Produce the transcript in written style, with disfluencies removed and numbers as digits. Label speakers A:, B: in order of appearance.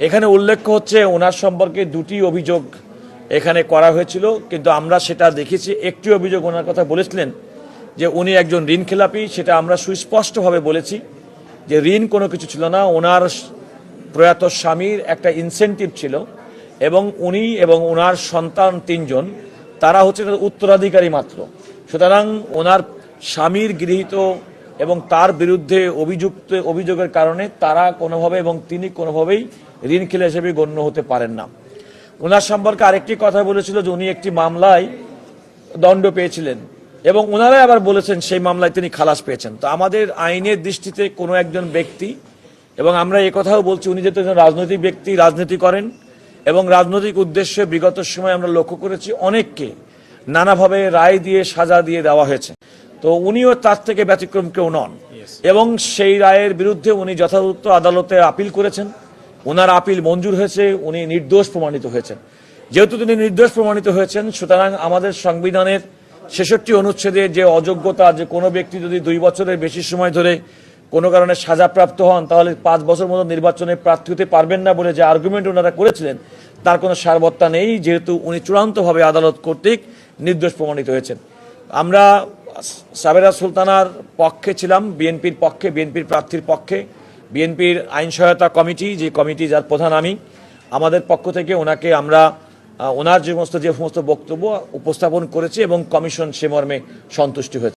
A: এখানে উল্লেখ হচ্ছে ওনার সম্পর্কে দুটি অভিযোগ এখানে করা হয়েছিল, কিন্তু আমরা সেটা দেখেছি। একটি অভিযোগ ওনার কথা বলেছিলেন যে উনি একজন ঋণ খেলাপি, সেটা আমরা সুস্পষ্টভাবে বলেছি যে ঋণ কোনো কিছু ছিল না। ওনার প্রয়াত স্বামীর একটা ইনসেন্টিভ ছিল এবং উনি এবং ওনার সন্তান 3 জন তারা হচ্ছে উত্তরাধিকারী মাত্র। সুতরাং ওনার স্বামীর গৃহীত এবং তার বিরুদ্ধে অভিযোগের কারণে তারা কোনোভাবে এবং তিনি কোনোভাবেই ঋণ খেলা হিসেবে গণ্য হতে পারেন না। ওনার সম্পর্কে আরেকটি কথা বলেছিল যে উনি একটি মামলায় দণ্ড পেয়েছিলেন এবং ওনারাই আবার বলেছেন সেই মামলায় তিনি খালাস পেয়েছেন। তো আমাদের আইনের দৃষ্টিতে কোনো একজন ব্যক্তি, এবং আমরা কথাও বলছি উনি যেহেতু একজন রাজনৈতিক ব্যক্তি, রাজনীতি করেন এবং রাজনৈতিক উদ্দেশ্যে বিগত সময় আমরা লক্ষ্য করেছি অনেককে নানাভাবে রায় দিয়ে সাজা দিয়ে দেওয়া হয়েছে। তো উনিও তার থেকে ব্যতিক্রম কেউ নন এবং সেই রায়ের বিরুদ্ধে উনি যথাযথ আদালতে আপিল করেছেন। ওনার আপিল মঞ্জুর হয়েছে, উনি নির্দোষ প্রমাণিত হয়েছেন। যেহেতু তিনি নির্দোষ প্রমাণিত হয়েছেন, সুতরাং আমাদের সংবিধানের 66 অনুচ্ছেদে যে অযোগ্যতা, যে কোনো ব্যক্তি যদি 2 বছরের বেশি সময় ধরে কোনো কারণে সাজাপ্রাপ্ত হন তাহলে 5 বছর মতো নির্বাচনে প্রার্থী হতে পারবেন না বলে যে আর্গুমেন্ট ওনারা করেছিলেন তার কোনো সারবত্তা নেই, যেহেতু উনি চূড়ান্তভাবে আদালত কর্তৃক নির্দোষ প্রমাণিত হয়েছেন। আমরা সাবেরা সুলতানার পক্ষে ছিলাম, বিএনপির পক্ষে, বিএনপির প্রার্থীর পক্ষে। বিএনপির আইন সহায়তা কমিটি, যে কমিটি যার প্রধান আমি, আমাদের পক্ষ থেকে ওনাকে আমরা ওনার যে সমস্ত বক্তব্য উপস্থাপন করেছি এবং কমিশন সে মর্মে সন্তুষ্টি হয়েছে।